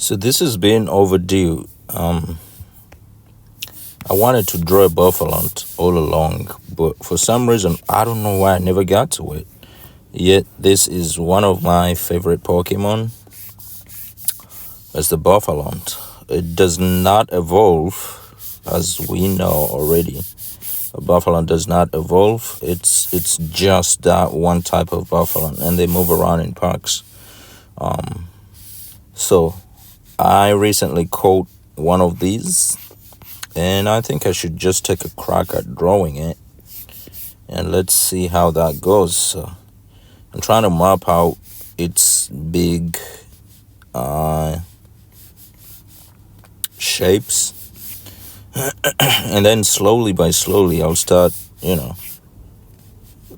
So this has been overdue. I wanted to draw a Bouffalant all along, but for some reason, I don't know why I never got to it. Yet this is one of my favorite Pokemon. It's the Bouffalant. It does not evolve, as we know already. A Bouffalant does not evolve. It's just that one type of Bouffalant, and they move around in parks. So I recently caught one of these, and I think I should just take a crack at drawing it, and let's see how that goes. So I'm trying to map out its big shapes, and then slowly I'll start,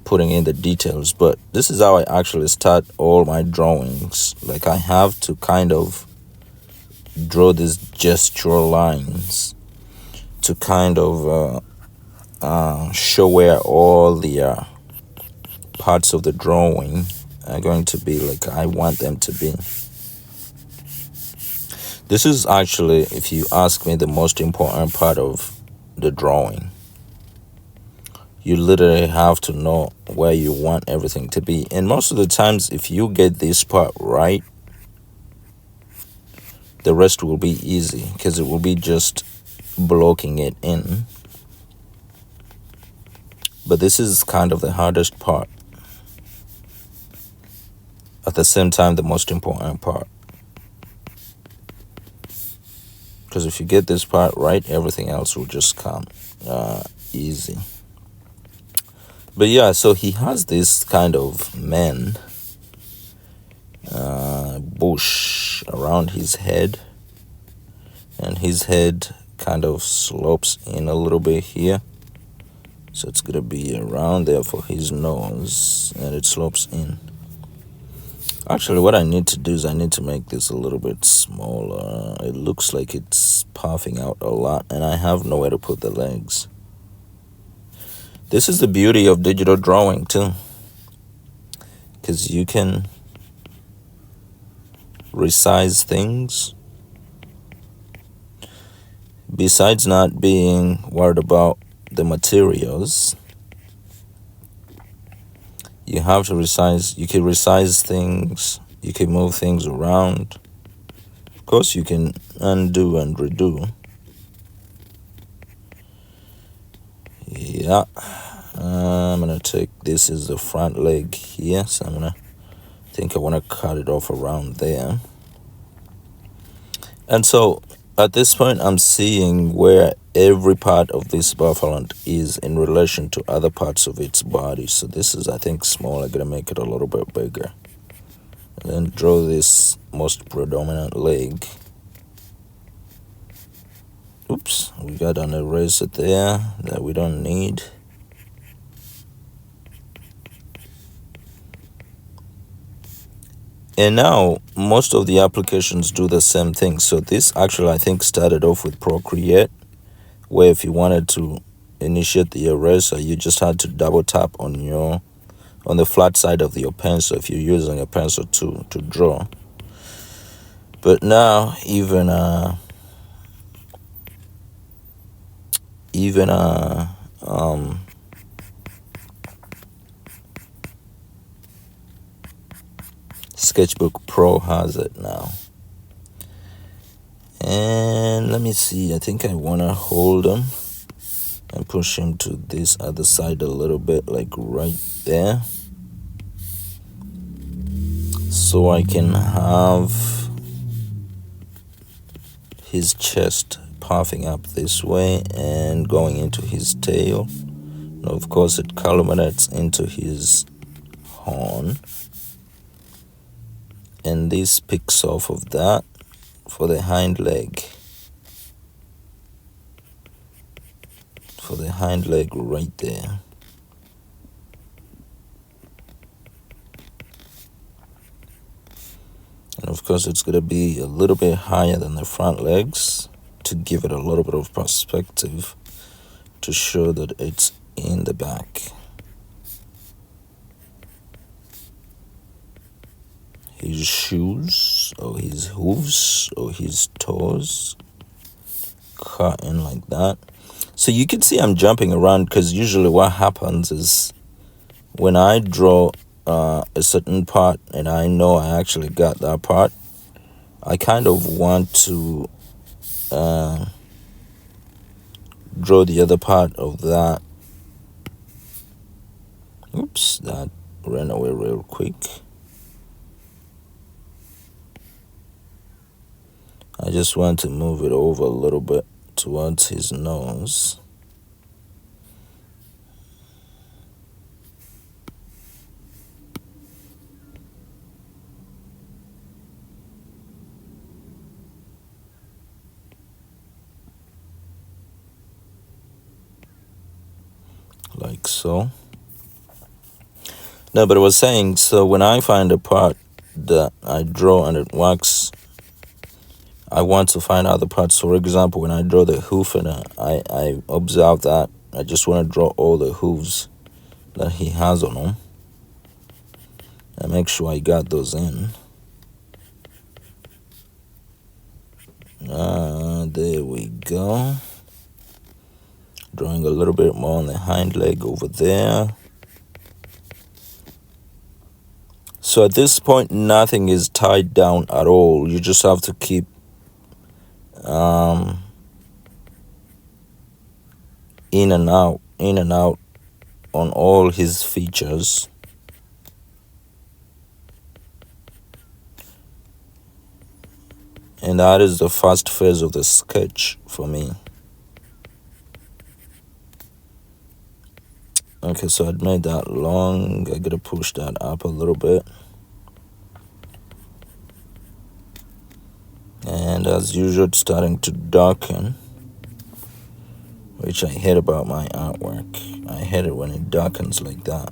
putting in the details. But this is how I actually start all my drawings. Like, I have to kind of draw these gestural lines to kind of show where all the parts of the drawing are going to be, like I want them to be. This is actually, if you ask me, the most important part of the drawing. You literally have to know where you want everything to be. And most of the times, if you get this part right, the rest will be easy, because it will be just blocking it in. But this is kind of the hardest part. At the same time, the most important part. Because if you get this part right, everything else will just come easy. But yeah, so he has this kind of bush around his head. And his head kind of slopes in a little bit here. So it's going to be around there for his nose, and it slopes in. Actually, what I need to do is I need to make this a little bit smaller. It looks like it's puffing out a lot, and I have nowhere to put the legs. This is the beauty of digital drawing too, because you can resize things. Besides not being worried about the materials, you have to resize. You can resize things. You can move things around. Of course, you can undo and redo. Yeah. I'm going to take, this is the front leg here. So I think I want to cut it off around there. And so at this point, I'm seeing where every part of this Bouffalant is in relation to other parts of its body. So this is, I think, small. I'm going to make it a little bit bigger. And then draw this most predominant leg. Oops, we got an eraser there that we don't need. And now, most of the applications do the same thing. So this actually, I think, started off with Procreate, where if you wanted to initiate the eraser, you just had to double tap on the flat side of your pencil if you're using a pencil to draw. But now, even Sketchbook Pro has it now. And let me see, I think I want to hold him and push him to this other side a little bit, like right there, so I can have his chest puffing up this way and going into his tail. And of course, it culminates into his horn. And this picks off of that for the hind leg. For the hind leg right there. And of course, it's going to be a little bit higher than the front legs to give it a little bit of perspective, to show that it's in the back. His shoes. or his hooves or his toes cut in like that. So you can see I'm jumping around because usually what happens is when I draw a certain part and I know I actually got that part, I kind of want to draw the other part of that. Oops, that ran away real quick. I just want to move it over a little bit towards his nose. Like so. No, but I was saying, so when I find a part that I draw and it works, I want to find other parts. For example, when I draw the hoof and I observe that, I just want to draw all the hooves that he has on him and make sure I got those in. There we go. Drawing a little bit more on the hind leg over there. So at this point, nothing is tied down at all. You just have to keep in and out on all his features. And that is the first phase of the sketch for me. Okay, so I'd made that long. I gotta push that up a little bit. And as usual, it's starting to darken, which I hate about my artwork. I hate it when it darkens like that.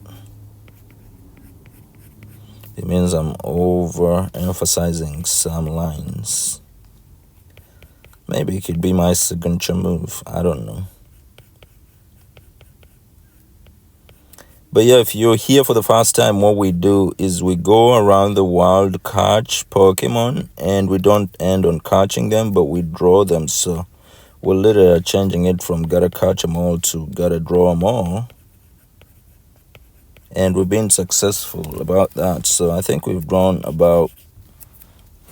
It means I'm over-emphasizing some lines. Maybe it could be my signature move. I don't know. But yeah, if you're here for the first time, what we do is we go around the world, catch Pokemon, and we don't end on catching them, but we draw them. So we're literally changing it from gotta catch them all to gotta draw them all. And we've been successful about that. So I think we've drawn about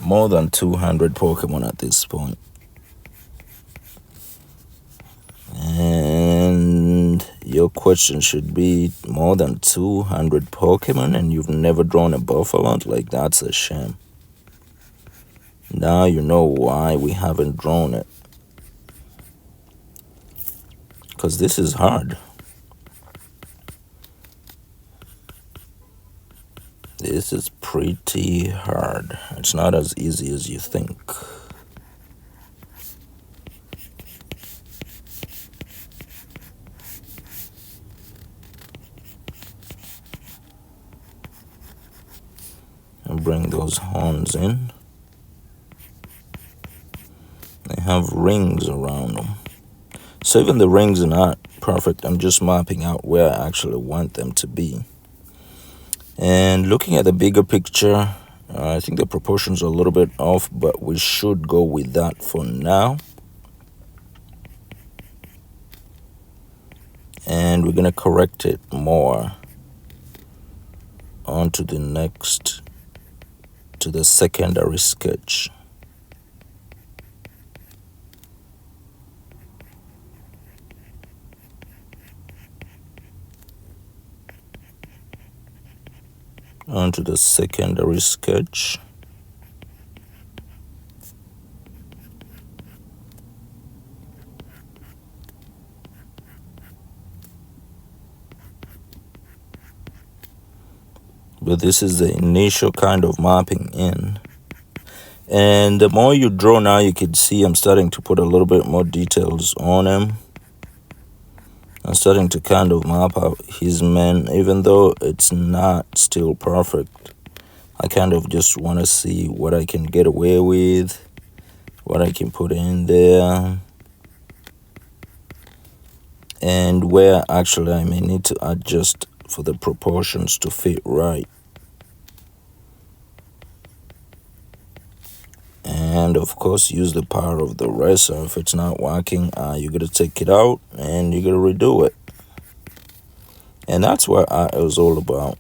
more than 200 Pokemon at this point. And your question should be more than 200 Pokemon and you've never drawn a Bouffalant? Like, that's a shame. Now you know why we haven't drawn it. Because this is hard. This is pretty hard. It's not as easy as you think. And bring those horns in. They have rings around them. So even the rings are not perfect. I'm just mapping out where I actually want them to be. And looking at the bigger picture, I think the proportions are a little bit off, but we should go with that for now. And we're going to correct it more onto the next, to the secondary sketch. Onto the secondary sketch. But this is the initial kind of mapping in. And the more you draw now, you can see I'm starting to put a little bit more details on him. I'm starting to kind of map out his men, even though it's not still perfect. I kind of just want to see what I can get away with, what I can put in there, and where actually I may need to adjust for the proportions to fit right. and of course use the power of the eraser. If it's not working, you gotta take it out and you gotta redo it. And that's what art is all about.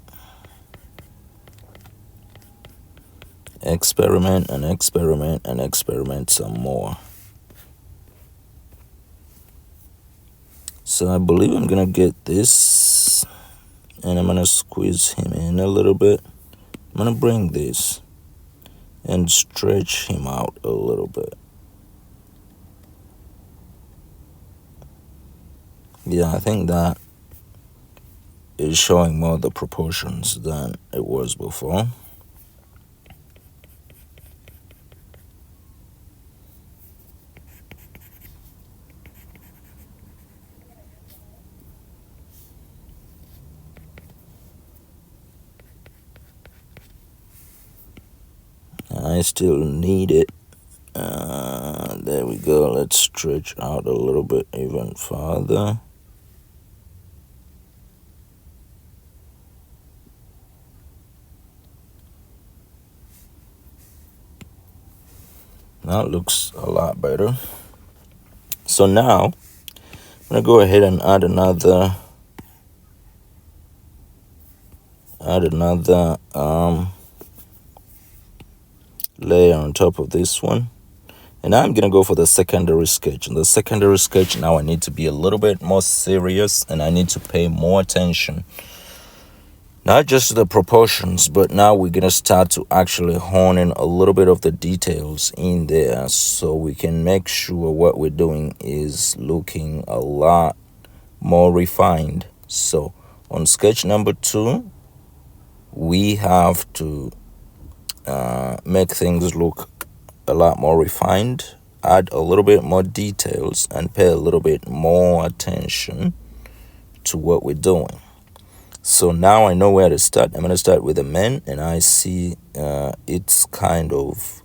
Experiment and experiment and experiment some more. So I believe I'm gonna get this and I'm gonna squeeze him in a little bit. I'm gonna bring this and stretch him out a little bit. Yeah, I think that is showing more the proportions than it was before. I still need it. There we go. Let's stretch out a little bit even farther. That looks a lot better. So now I'm gonna go ahead and add another layer on top of this one. And now I'm gonna go for the secondary sketch. In the secondary sketch, now I need to be a little bit more serious and I need to pay more attention. Not just the proportions, but now we're gonna start to actually hone in a little bit of the details in there so we can make sure what we're doing is looking a lot more refined. So on sketch number 2, we have to make things look a lot more refined, add a little bit more details, and pay a little bit more attention to what we're doing. So now I know where to start. I'm going to start with the man, and I see its kind of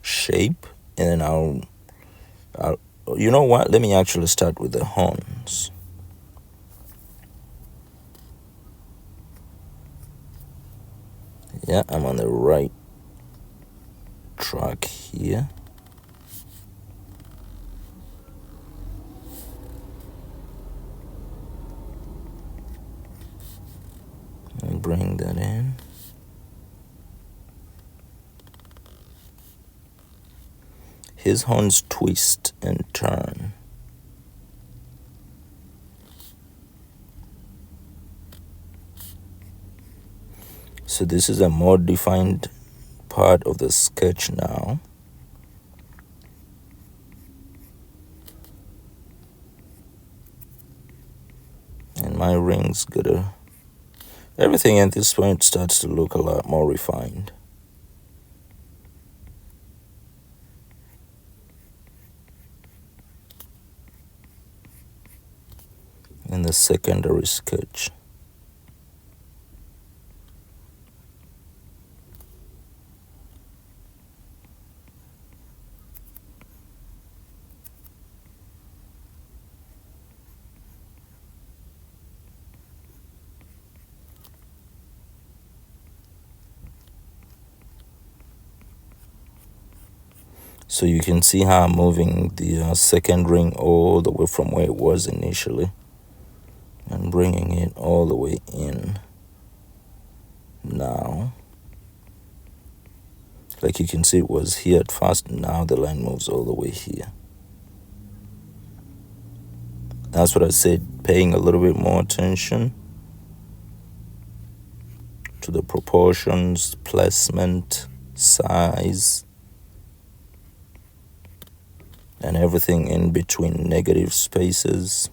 shape, and then I'll, you know what? Let me actually start with the horns. Yeah, I'm on the right track here. And bring that in. His horns twist and turn. So this is a more defined part of the sketch now. And my ring's gonna... Everything at this point starts to look a lot more refined. In the secondary sketch. So you can see how I'm moving the second ring all the way from where it was initially and bringing it all the way in now. Like you can see it was here at first, now the line moves all the way here. That's what I said, paying a little bit more attention to the proportions, placement, size, and everything in between negative spaces.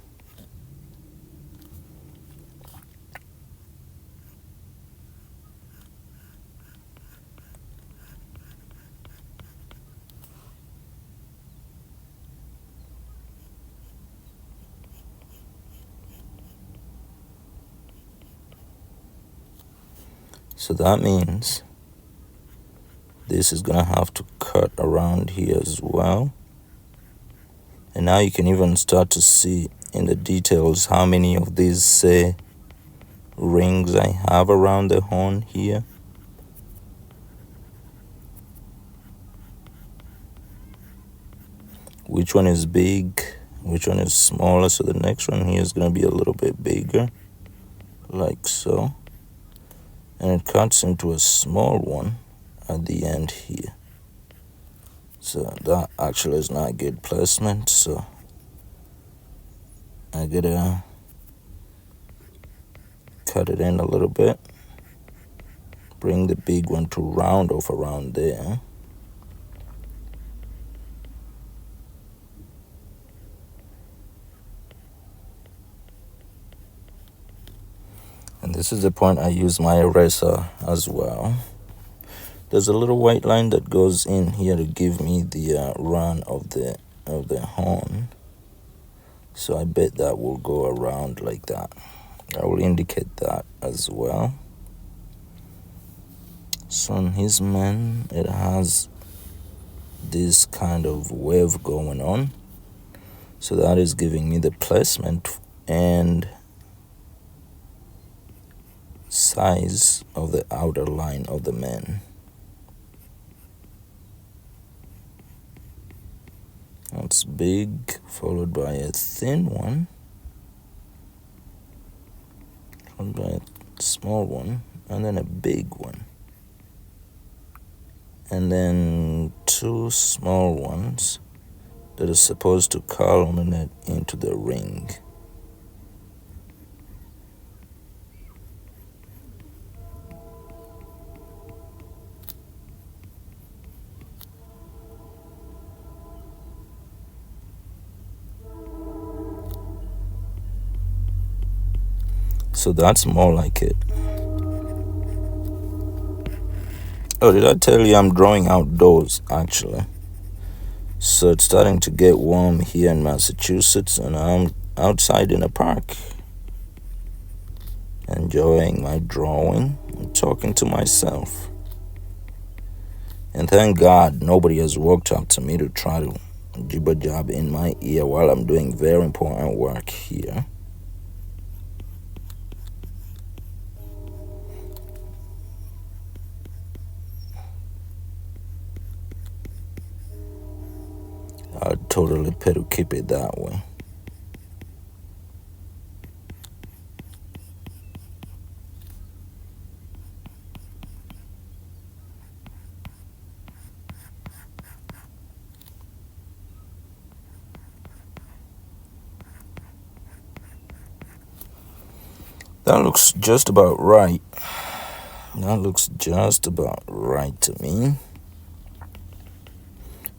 So that means this is gonna have to cut around here as well. And now you can even start to see in the details how many of these, say, rings I have around the horn here. which one is big, which one is smaller. So the next one here is going to be a little bit bigger, like so. And it cuts into a small one at the end here. So that actually is not good placement, so I gotta cut it in a little bit. Bring the big one to round off around there. And this is the point I use my eraser as well. There's a little white line that goes in here to give me the run of the horn. So I bet that will go around like that. I will indicate that as well. So on his man, it has this kind of wave going on. So that is giving me the placement and size of the outer line of the man. That's big, followed by a thin one, followed by a small one, and then a big one. And then two small ones that are supposed to culminate into the ring. So that's more like it. Oh, did I tell you I'm drawing outdoors actually? So it's starting to get warm here in Massachusetts, and I'm outside in a park enjoying my drawing and talking to myself. And thank God nobody has walked up to me to try to jibber jab in my ear while I'm doing very important work here. I'd totally pay to keep it that way. That looks just about right. That looks just about right to me.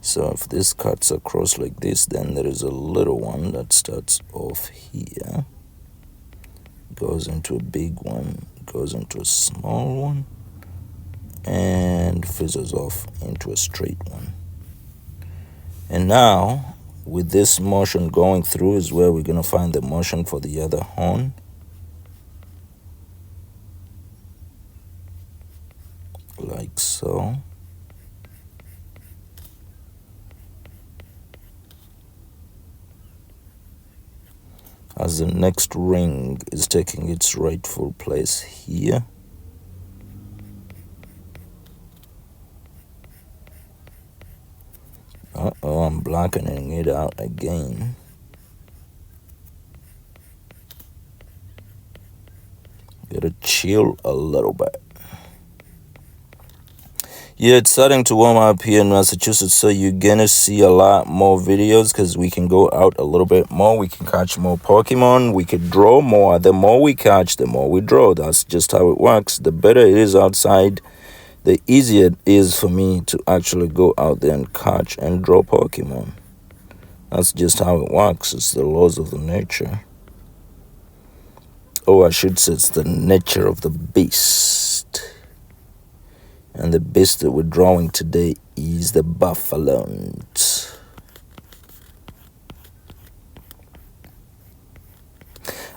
So if this cuts across like this, then there is a little one that starts off here, goes into a big one, goes into a small one, and fizzles off into a straight one. And now, with this motion going through is where we're going to find the motion for the other horn. Like so. As the next ring is taking its rightful place here. Uh-oh, I'm blackening it out again. Gotta chill a little bit. Yeah, it's starting to warm up here in Massachusetts, so you're gonna see a lot more videos because we can go out a little bit more. We can catch more Pokemon. We could draw more. The more we catch, the more we draw. That's just how it works. The better it is outside, the easier it is for me to actually go out there and catch and draw Pokemon. That's just how it works. It's the laws of the nature. Oh, I should say it's the nature of the beast. And the beast that we're drawing today is the Bouffalant.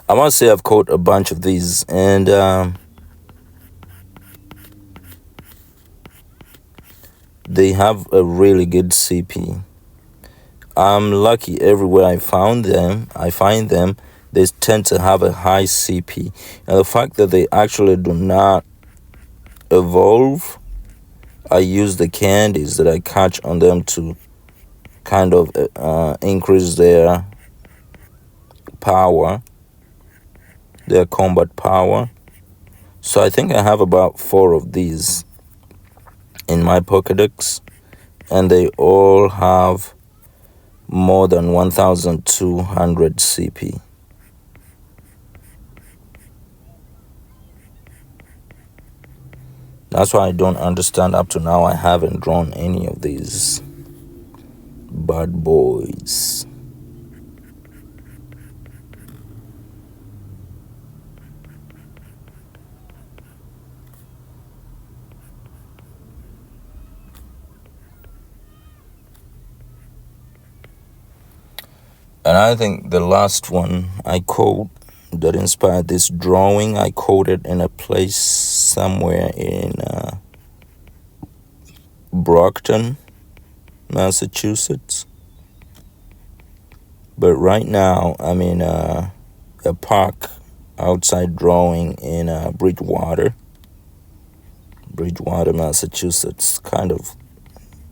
I must say I've caught a bunch of these, and they have a really good CP. I'm lucky everywhere I find them, they tend to have a high CP. And the fact that they actually do not evolve, I use the candies that I catch on them to kind of increase their power, their combat power. So I think I have about 4 of these in my Pokédex, and they all have more than 1200 CP. That's why I don't understand up to now I haven't drawn any of these bad boys. And I think the last one I caught that inspired this drawing, I caught it in a place somewhere in Brockton, Massachusetts. But right now I'm in a park outside drawing in Bridgewater, Massachusetts, kind of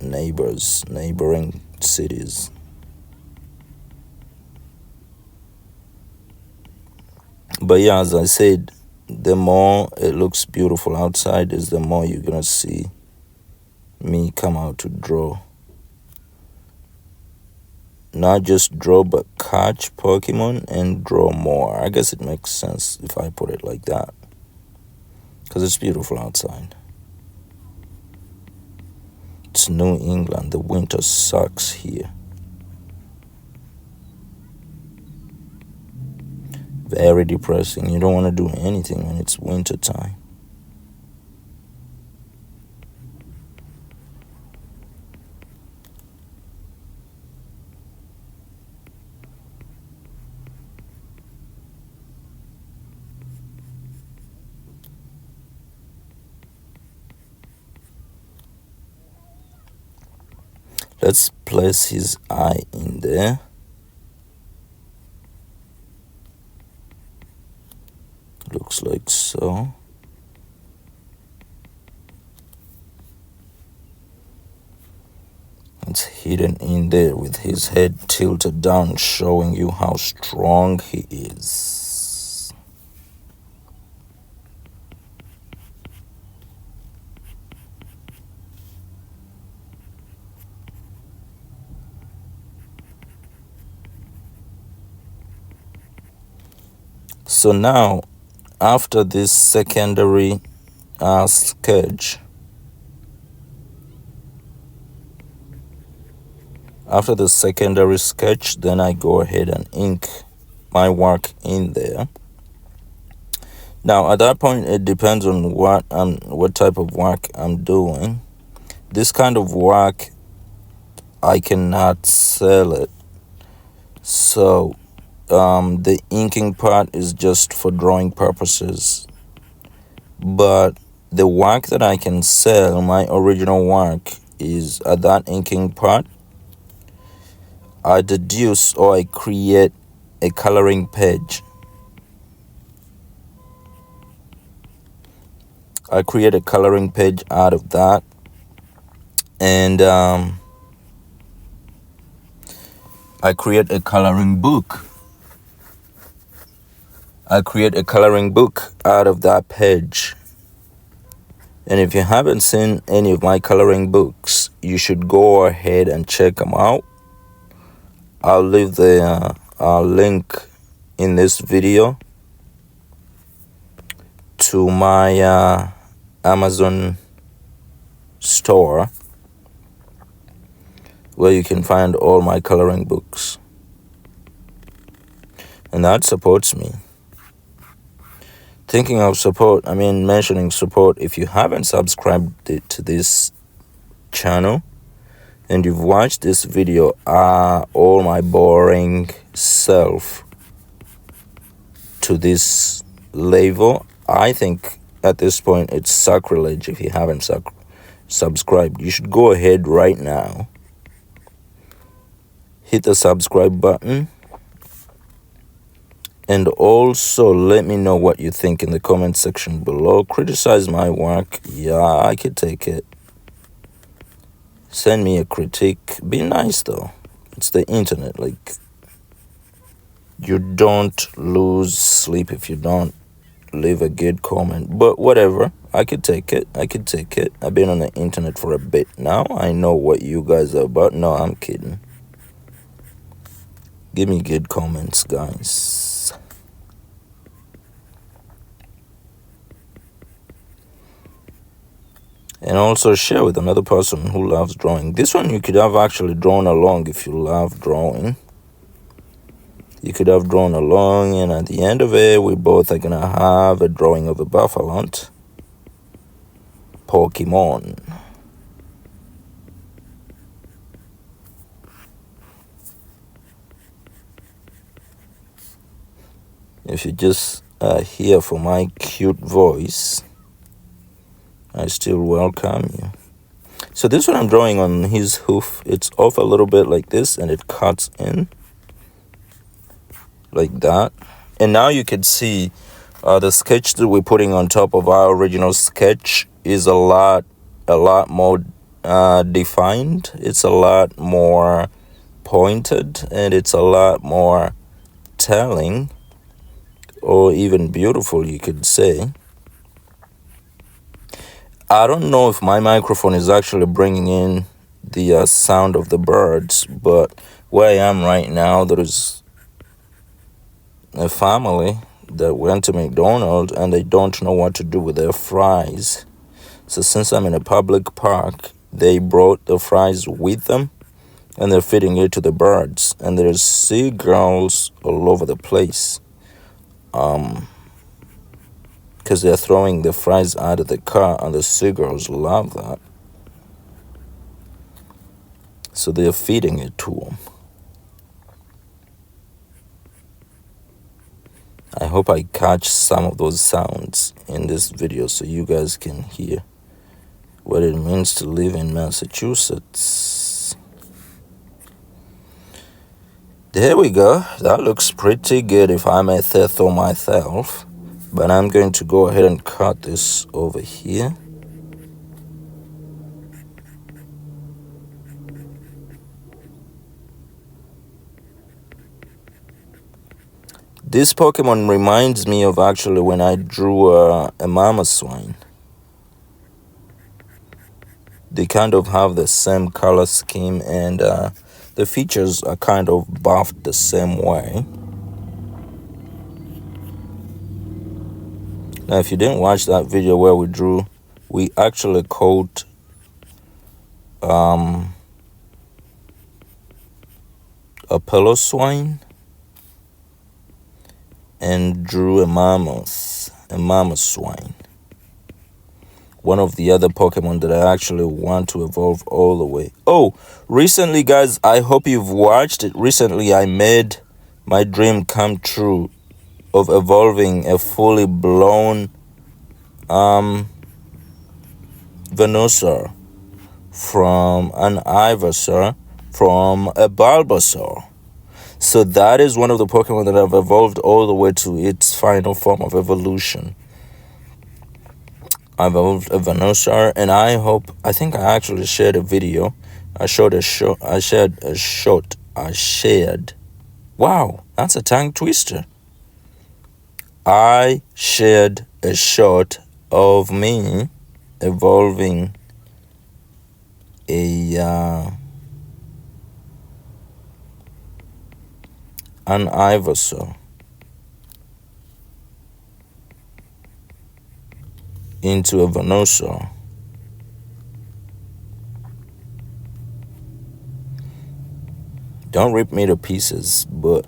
neighboring cities. But yeah, as I said, the more it looks beautiful outside is the more you're gonna see me come out to draw. Not just draw, but catch Pokemon and draw more. I guess it makes sense if I put it like that, because it's beautiful outside. It's New England. The winter sucks here. Very depressing. You don't want to do anything when it's winter time. Let's place his eye in there. Looks like so. It's hidden in there with his head tilted down, showing you how strong he is. So now, after this secondary sketch, then I go ahead and ink my work in there. Now at that point, it depends on what type of work I'm doing. This kind of work, I cannot sell it, so the inking part is just for drawing purposes. But the work that I can sell, my original work, is at that inking part. I deduce or I create a coloring page. I create a coloring page out of that, and I create a coloring book. Out of that page. And if you haven't seen any of my coloring books, you should go ahead and check them out. I'll leave the link in this video to my Amazon store, where you can find all my coloring books. And that supports me. Thinking of support, mentioning support, if you haven't subscribed to this channel and you've watched this video all my boring self to this level, I think at this point it's sacrilege if you haven't subscribed. You should go ahead right now, hit the subscribe button, and also let me know what you think in the comment section below. Criticize my work. Yeah, I could take it. Send me a critique. Be nice though. It's the internet. Like, you don't lose sleep if you don't leave a good comment. But whatever, I could take it. I've been on the internet for a bit now. I know what you guys are about. No, I'm kidding. Give me good comments, guys. And also share with another person who loves drawing. This one you could have actually drawn along if you love drawing. You could have drawn along, and at the end of it, we both are gonna have a drawing of a Bouffalant Pokémon. If you just here for my cute voice, I still welcome you. So this one I'm drawing on his hoof. It's off a little bit like this, and it cuts in like that. And now you can see the sketch that we're putting on top of our original sketch is a lot more defined. It's a lot more pointed, and it's a lot more telling, or even beautiful, you could say. I don't know if my microphone is actually bringing in the sound of the birds, but where I am right now, there is a family that went to McDonald's and they don't know what to do with their fries. So since I'm in a public park, they brought the fries with them and they're feeding it to the birds. And there's seagulls all over the place. Because they're throwing the fries out of the car, and the seagulls love that. So they're feeding it to them. I hope I catch some of those sounds in this video so you guys can hear what it means to live in Massachusetts. There we go. That looks pretty good, if I may say so myself. But I'm going to go ahead and cut this over here. This Pokemon reminds me of actually when I drew a mama swine. They kind of have the same color scheme, and the features are kind of buffed the same way. Now, if you didn't watch that video where we drew, we actually caught a pillow swine and drew a mama swine. One of the other Pokemon that I actually want to evolve all the way. Oh, recently, guys, I hope you've watched it. Recently, I made my dream come true of evolving a fully blown Venusaur from an Ivysaur from a Bulbasaur. So that is one of the Pokemon that I've evolved all the way to its final form of evolution. I've evolved a Venusaur, and I think I actually shared a video. Wow, that's a tongue twister. I shared a shot of me evolving an Ivysaur into a Venusaur. Don't rip me to pieces, but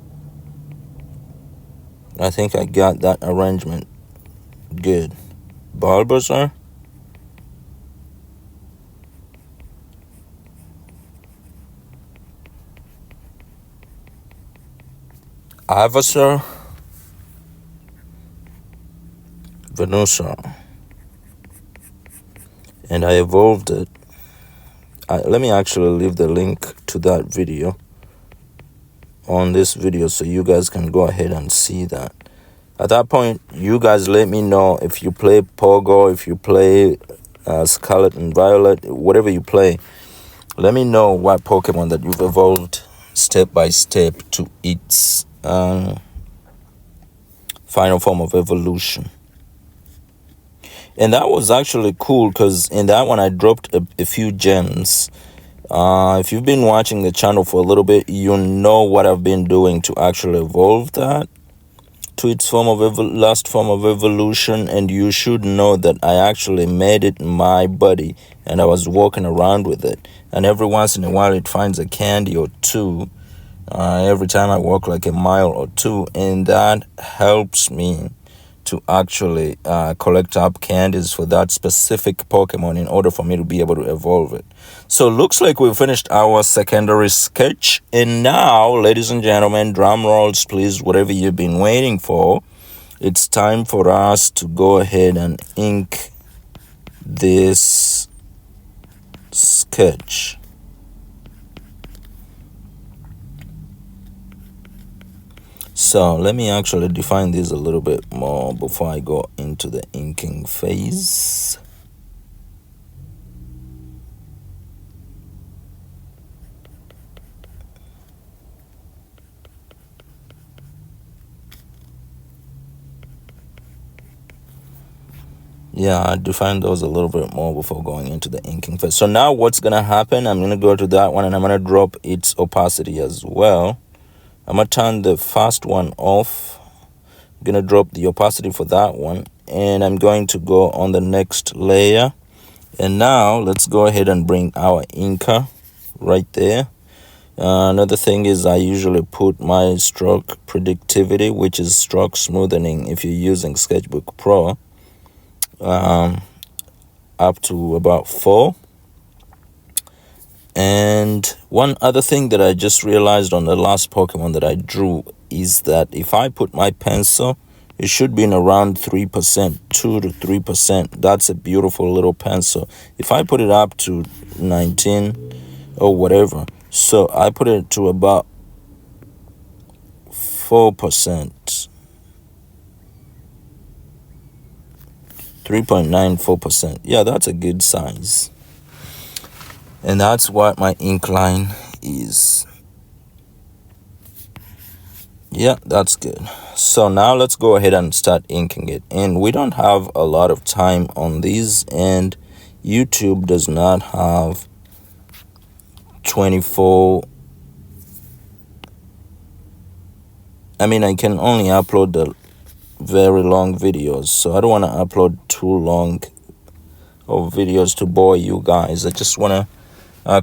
I think I got that arrangement good. Bulbasaur. Ivysaur. Venusaur. And I evolved it. Let me actually leave the link to that video on this video so you guys can go ahead and see that. At that point, you guys let me know if you play Pogo, if you play Scarlet and Violet, whatever you play. Let me know what Pokemon that you've evolved step by step to its final form of evolution. And that was actually cool because in that one I dropped a few gems. If you've been watching the channel for a little bit, you know what I've been doing to actually evolve that to its last form of evolution. And you should know that I actually made it my buddy and I was walking around with it. And every once in a while it finds a candy or two. Every time I walk like a mile or two, and that helps me to actually collect up candies for that specific Pokemon in order for me to be able to evolve it. So looks like we finished our secondary sketch. And now, ladies and gentlemen, drum rolls please, whatever you've been waiting for. It's time for us to go ahead and ink this sketch. So let me actually define this a little bit more before I go into the inking phase. Yeah, I defined those a little bit more before going into the inking phase. So now what's going to happen, I'm going to go to that one and I'm going to drop its opacity as well. I'm going to turn the first one off. I'm going to drop the opacity for that one. And I'm going to go on the next layer. And now let's go ahead and bring our inker right there. Another thing is I usually put my stroke predictivity, which is stroke smoothing if you're using Sketchbook Pro, up to about 4. And one other thing that I just realized on the last Pokemon that I drew is that if I put my pencil, it should be in around 3%, 2 to 3%. That's a beautiful little pencil. If I put it up to 19 or whatever, so I put it to about 4%, 3.94%. Yeah, that's a good size. And that's what my ink line is. Yeah, that's good. So now let's go ahead and start inking it. And we don't have a lot of time on these, and YouTube does not have 24. I mean, I can only upload the very long videos, so I don't want to upload too long of videos to bore you guys. I just want to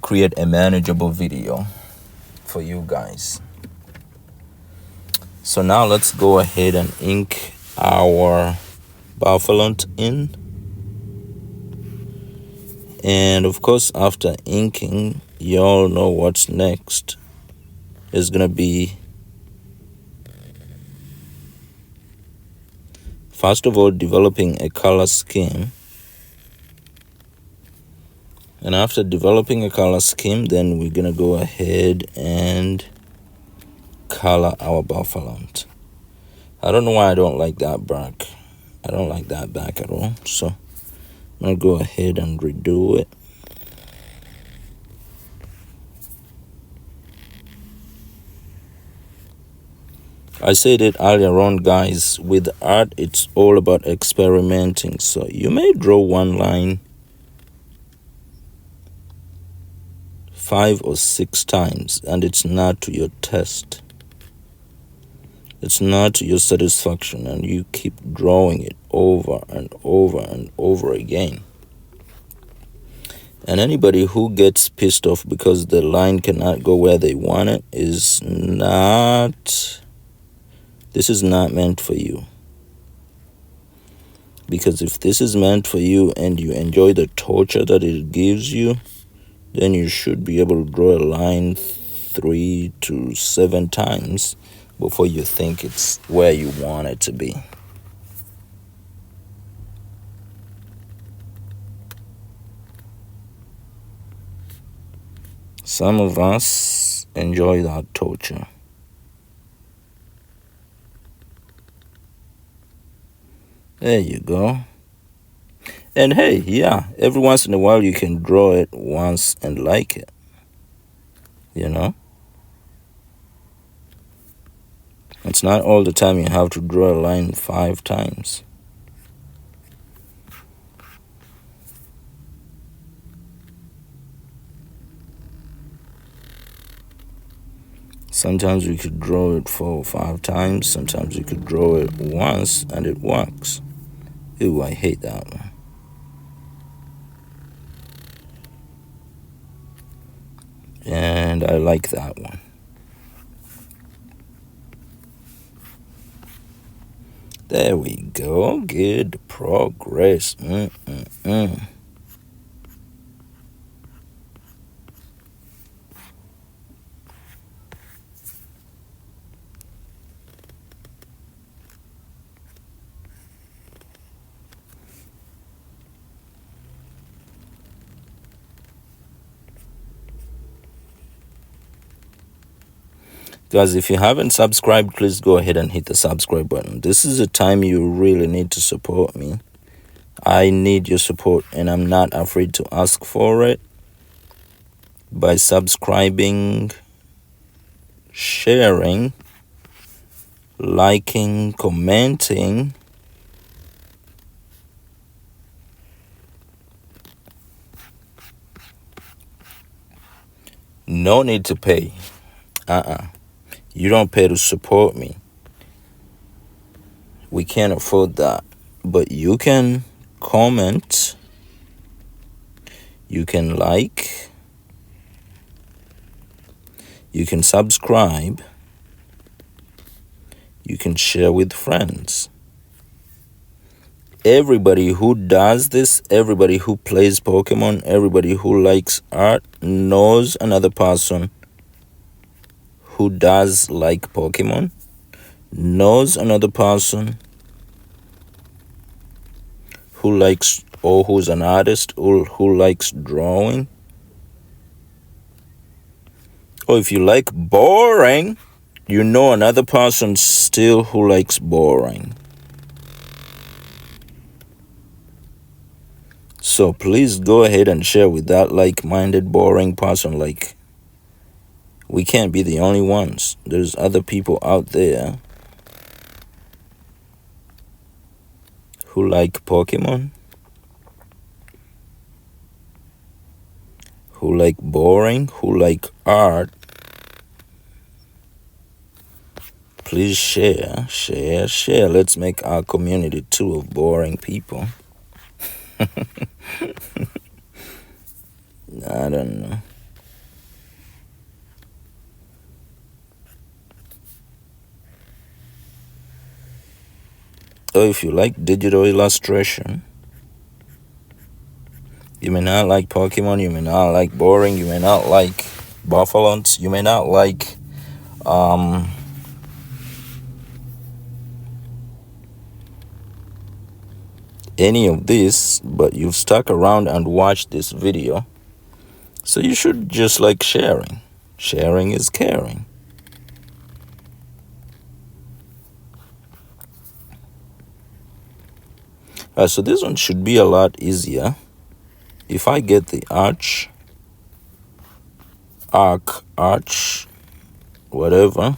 create a manageable video for you guys. So now let's go ahead and ink our Bouffalant in. And of course, after inking, you all know what's next. Is going to be, first of all, developing a color scheme. And after developing a color scheme, then we're going to go ahead and color our Bouffalant. I don't know why I don't like that back. I don't like that back at all. So I'm going to go ahead and redo it. I said it earlier on, guys, with art, it's all about experimenting. So you may draw one line 5 or 6 times and it's not to your taste. It's not to your satisfaction, and you keep drawing it over and over and over again. And anybody who gets pissed off because the line cannot go where they want it is not, this is not meant for you. Because if this is meant for you and you enjoy the torture that it gives you, then you should be able to draw a line 3 to 7 times before you think it's where you want it to be. Some of us enjoy that torture. There you go. And hey, yeah, every once in a while you can draw it once and like it. You know? It's not all the time you have to draw a line 5 times. Sometimes we could draw it 4 or 5 times. Sometimes we could draw it once and it works. Ew, I hate that one. And I like that one. There we go. Good progress. Guys, if you haven't subscribed, please go ahead and hit the subscribe button. This is a time you really need to support me. I need your support, and I'm not afraid to ask for it. By subscribing, sharing, liking, commenting. No need to pay. You don't pay to support me. We can't afford that. But you can comment. You can like. You can subscribe. You can share with friends. Everybody who does this, everybody who plays Pokemon, everybody who likes art knows another person who does like Pokemon, knows another person who likes, or who's an artist, or who likes drawing. Or if you like boring, you know another person still who likes boring. So please go ahead and share with that like-minded, boring person. Like, we can't be the only ones. There's other people out there who like Pokemon, who like boring, who like art. Please share, share, share. Let's make our community too of boring people. I don't know. Or if you like digital illustration, you may not like Pokemon, you may not like boring, you may not like Bouffalant, you may not like any of this, but you've stuck around and watched this video, so you should just like sharing. Sharing is caring. So this one should be a lot easier. If I get the arch, whatever,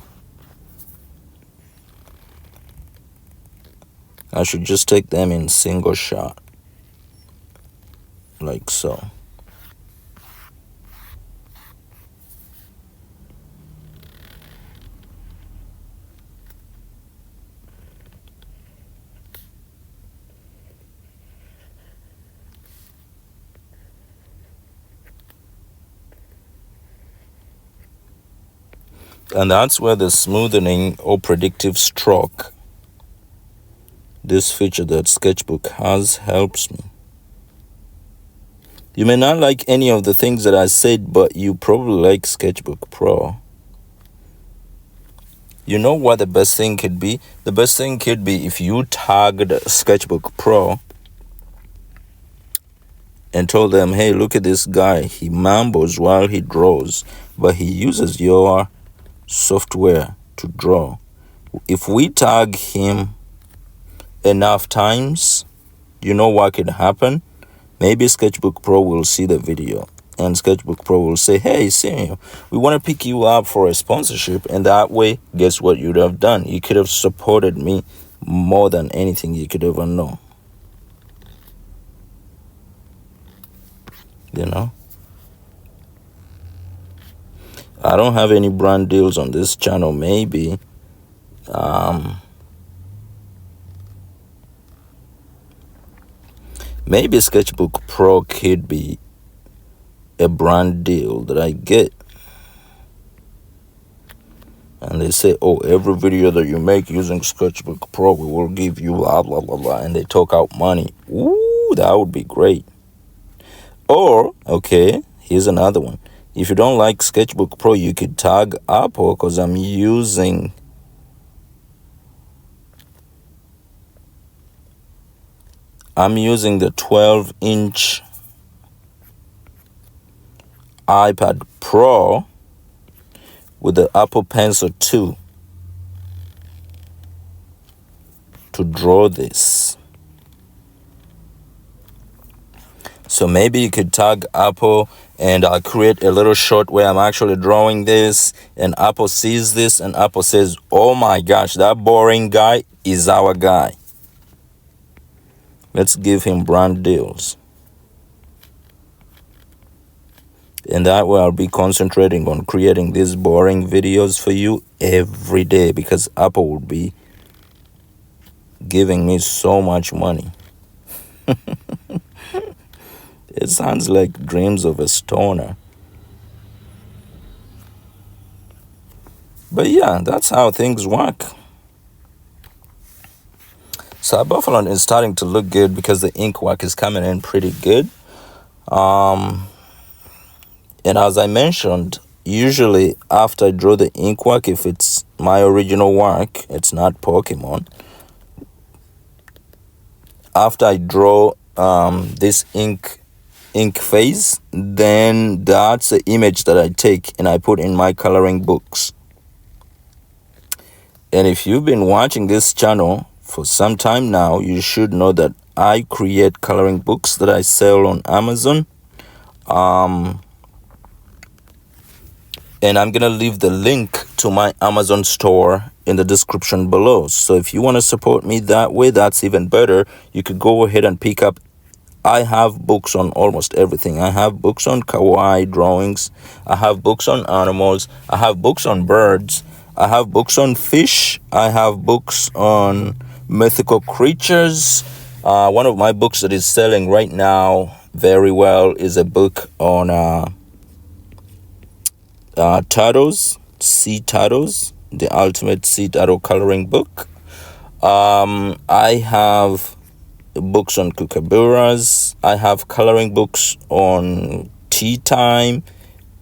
I should just take them in single shot, like so. And that's where the smoothing or predictive stroke, this feature that Sketchbook has, helps me. You may not like any of the things that I said, but you probably like Sketchbook Pro. You know what the best thing could be? The best thing could be if you tagged Sketchbook Pro and told them, hey, look at this guy. He mumbles while he draws, but he uses your software to draw. If we tag him enough times, you know what could happen? Maybe Sketchbook Pro will see the video and Sketchbook Pro will say, hey, Samuel, we want to pick you up for a sponsorship. And that way, guess what you'd have done? You could have supported me more than anything you could ever know. You know? I don't have any brand deals on this channel. Maybe maybe Sketchbook Pro could be a brand deal that I get. And they say, oh, every video that you make using Sketchbook Pro, we will give you blah, blah, blah, blah. And they talk out money. Ooh, that would be great. Or, okay, here's another one. If you don't like Sketchbook Pro, you could tag Apple, because I'm using the 12-inch iPad Pro with the Apple Pencil 2 to draw this. So maybe you could tag Apple, and I'll create a little short where I'm actually drawing this, and Apple sees this, and Apple says, oh my gosh, that boring guy is our guy. Let's give him brand deals. And that way I'll be concentrating on creating these boring videos for you every day, because Apple will be giving me so much money. It sounds like dreams of a stoner. But yeah, that's how things work. So Bouffalant is starting to look good because the ink work is coming in pretty good. And as I mentioned, usually after I draw the ink work, if it's my original work, it's not Pokemon. After I draw this ink phase, then that's the image that I take and I put in my coloring books. And if you've been watching this channel for some time now, you should know that I create coloring books that I sell on Amazon. And I'm gonna leave the link to my Amazon store in the description below. So if you want to support me that way, that's even better. You could go ahead and pick up. I have books on almost everything. I have books on kawaii drawings. I have books on animals. I have books on birds. I have books on fish. I have books on mythical creatures. One of my books that is selling right now very well is a book on turtles, sea turtles, the ultimate sea turtle coloring book. I have books on kookaburras. I have coloring books on tea time,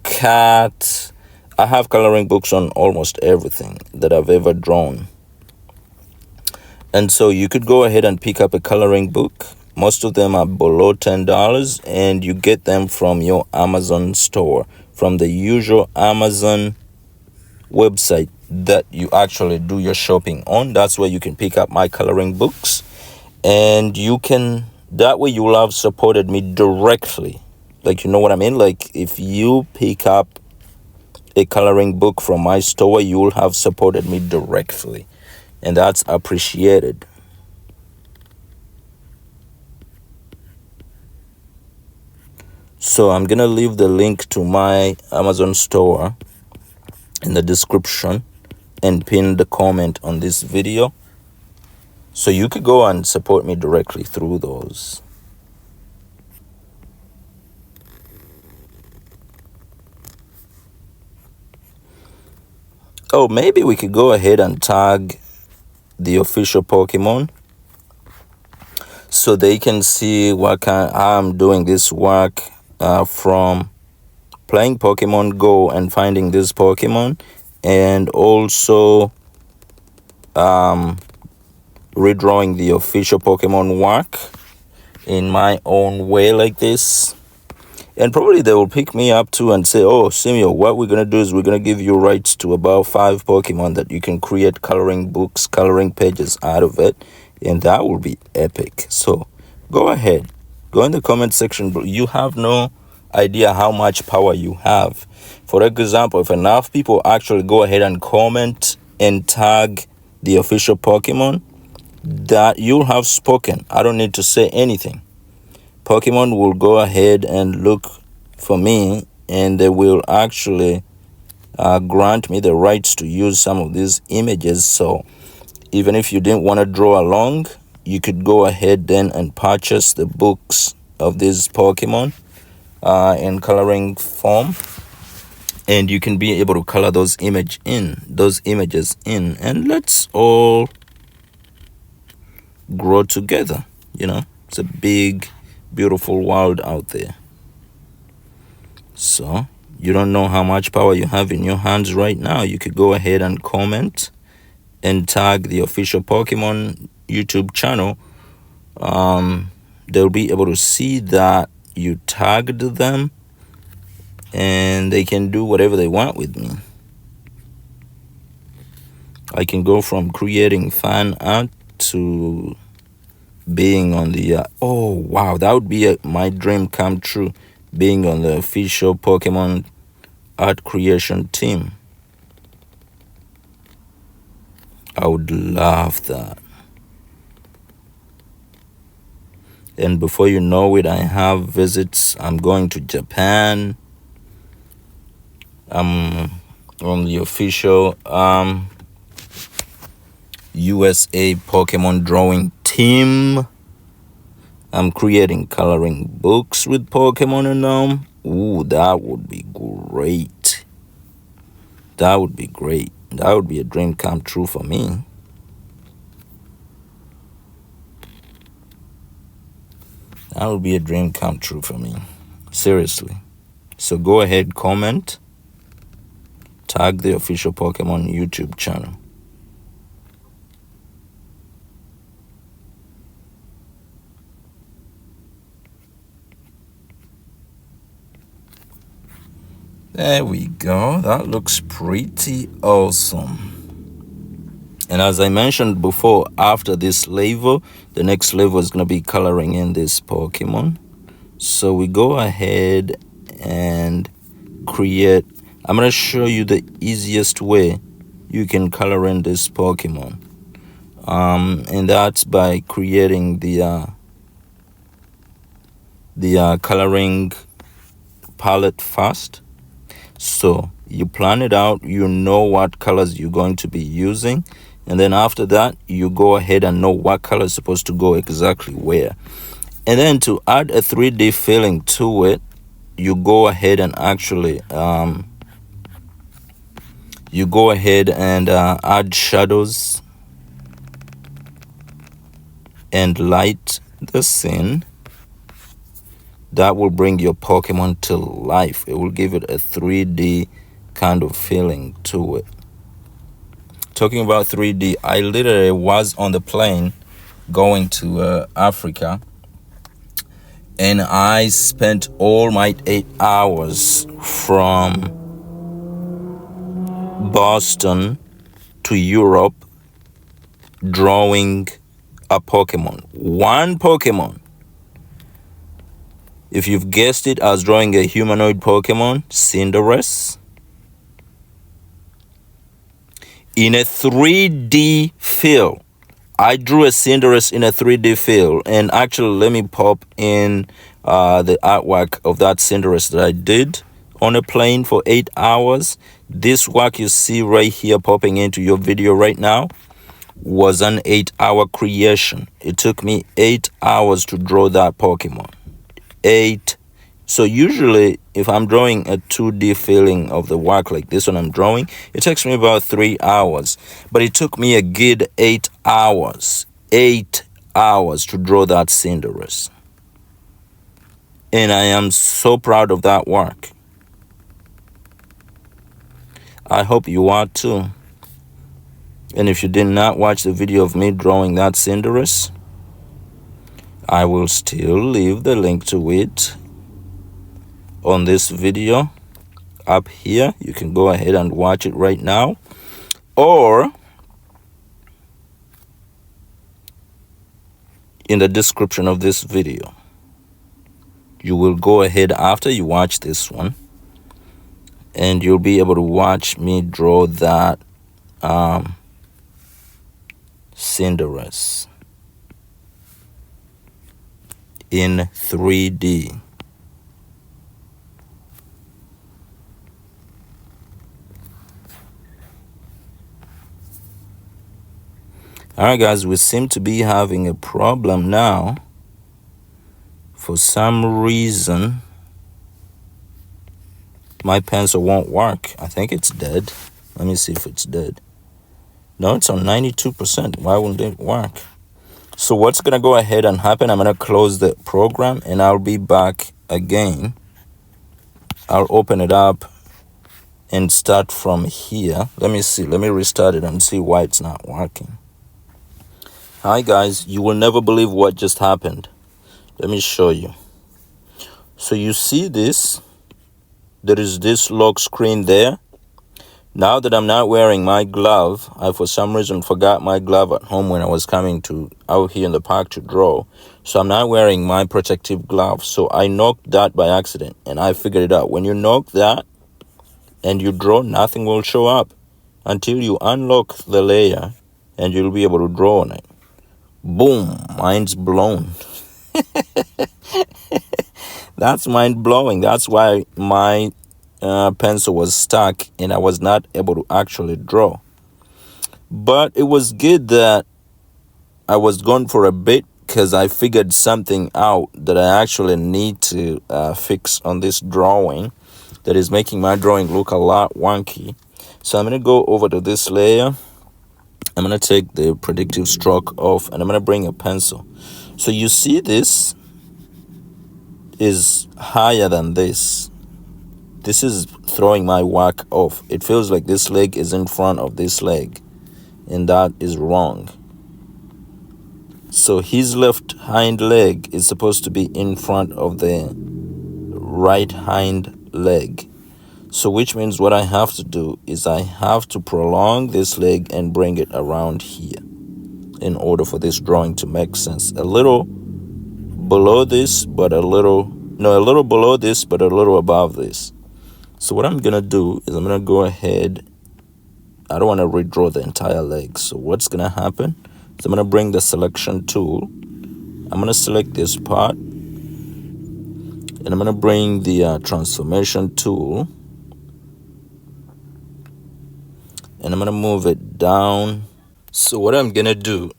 cat. I have coloring books on almost everything that I've ever drawn. And so you could go ahead and pick up a coloring book. Most of them are below $10, and you get them from your Amazon store, from the usual Amazon website that you actually do your shopping on. That's where you can pick up my coloring books. And you can, that way you will have supported me directly. Like, you know what I mean? Like, if you pick up a coloring book from my store, you will have supported me directly. And that's appreciated. So I'm going to leave the link to my Amazon store in the description and pin the comment on this video. So you could go and support me directly through those. Oh, maybe we could go ahead and tag the official Pokemon so they can see what how I'm doing this work from playing Pokemon Go and finding this Pokemon, and also redrawing the official Pokemon work in my own way like this. And probably they will pick me up too and say, oh, Samuel, what we're going to do is we're going to give you rights to about 5 Pokemon that you can create coloring books, coloring pages out of it. And that will be epic. So go ahead. Go in the comment section. You have no idea how much power you have. For example, if enough people actually go ahead and comment and tag the official Pokemon, that you'll have spoken. I don't need to say anything. Pokemon will go ahead and look for me, and they will actually grant me the rights to use some of these images. So even if you didn't want to draw along, you could go ahead then and purchase the books of these Pokemon in coloring form, and you can be able to color those images in, and let's all grow together. It's a big, beautiful world out there. So you don't know how much power you have in your hands right now. You could go ahead and comment and tag the official Pokemon YouTube channel. They'll be able to see that you tagged them, and they can do whatever they want with me. I can go from creating fan art to being on the oh wow, that would be my dream come true, being on the official Pokemon art creation team. I would love that. And before you know it, I have visits. I'm going to Japan. I'm on the official USA Pokemon drawing team. I'm creating coloring books with Pokemon in them. Ooh, that would be great. That would be great. That would be a dream come true for me. That would be a dream come true for me. Seriously. So go ahead, comment, tag the official Pokemon YouTube channel. There we go. That looks pretty awesome. And as I mentioned before, after this level, the next level is going to be coloring in this Pokemon. So we go ahead and create. I'm going to show you the easiest way you can color in this Pokemon. And that's by creating the coloring palette first. So you plan it out, you know what colors you're going to be using, and then after that you go ahead and know what color is supposed to go exactly where. And then to add a 3D feeling to it, you go ahead and actually add shadows and light the scene. That will bring your Pokemon to life. It will give it a 3D kind of feeling to it. Talking about 3D, I literally was on the plane going to Africa, and I spent all my 8 hours from Boston to Europe drawing a Pokemon. One Pokemon. If you've guessed it, I was drawing a humanoid Pokemon, Cinderace, in a 3D fill. I drew a Cinderace in a 3D fill, and actually let me pop in the artwork of that Cinderace that I did on a plane for 8 hours. This work you see right here popping into your video right now was an 8-hour creation. It took me 8 hours to draw that Pokemon. 8. So usually if I'm drawing a 2D feeling of the work like this one I'm drawing, it takes me about 3 hours, but it took me a good 8 hours 8 hours to draw that Cinderace, and I am so proud of that work. I hope you are too. And if you did not watch the video of me drawing that Cinderace, I will still leave the link to it on this video up here. You can go ahead and watch it right now, or in the description of this video. you will go ahead after you watch this one, and you'll be able to watch me draw that Cinderace in 3D. Alright guys, we seem to be having a problem now. For some reason, my pencil won't work. I think it's dead. Let me see if it's dead. No, it's on 92%. Why wouldn't it work? So what's going to go ahead and happen, I'm going to close the program and I'll be back again. I'll open it up and start from here. Let me see. Let me restart it and see why it's not working. Hi guys, you will never believe what just happened. Let me show you. So you see this? There is this lock screen there. Now that I'm not wearing my glove, I for some reason forgot my glove at home when I was coming out here in the park to draw. So I'm not wearing my protective glove. So I knocked that by accident and I figured it out. When you knock that and you draw, nothing will show up until you unlock the layer and you'll be able to draw on it. Boom, mind's blown. That's mind blowing. That's why my pencil was stuck and I was not able to actually draw. But it was good that I was gone for a bit because I figured something out that I actually need to fix on this drawing that is making my drawing look a lot wonky. So I'm going to go over to this layer. I'm going to take the predictive stroke off and I'm going to bring a pencil. So you see this is higher than this. This is throwing my work off. It feels like this leg is in front of this leg, and that is wrong. So his left hind leg is supposed to be in front of the right hind leg. So which means what I have to do is I have to prolong this leg and bring it around here in order for this drawing to make sense. A little below this, but a little below this, but a little above this. So what I'm going to do is I'm going to go ahead. I don't want to redraw the entire leg. So what's going to happen is I'm going to bring the selection tool. I'm going to select this part. And I'm going to bring the transformation tool. And I'm going to move it down. So what I'm going to do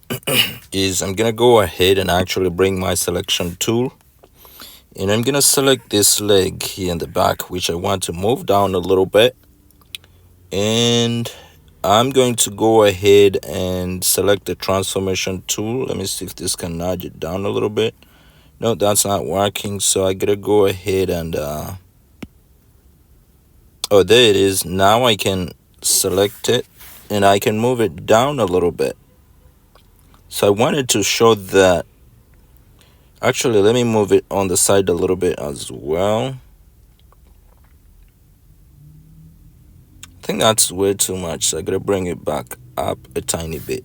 is I'm going to go ahead and actually bring my selection tool. And I'm going to select this leg here in the back, which I want to move down a little bit. And I'm going to go ahead and select the transformation tool. Let me see if this can nudge it down a little bit. No, that's not working. So I got to go ahead and... oh, there it is. Now I can select it and I can move it down a little bit. So I wanted to show that. Actually, let me move it on the side a little bit as well. I think that's way too much. So I gotta bring it back up a tiny bit.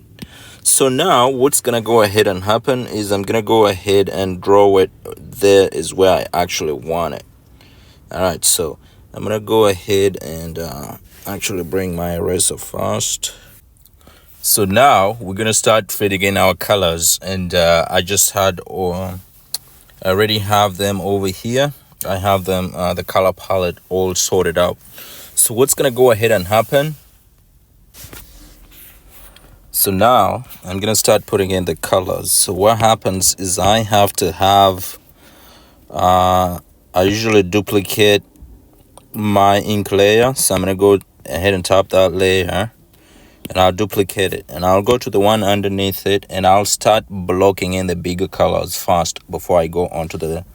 So now what's gonna go ahead and happen is I'm gonna go ahead and draw it. There is where I actually want it. All right, so I'm gonna go ahead and actually bring my eraser first. So now we're gonna start fitting in our colors, and I already have them over here. I have them the color palette all sorted out. So what's gonna go ahead and happen? So now I'm gonna start putting in the colors. So what happens is I have to have I usually duplicate my ink layer. So I'm gonna go ahead and tap that layer and I'll duplicate it and I'll go to the one underneath it and I'll start blocking in the bigger colors first before I go onto the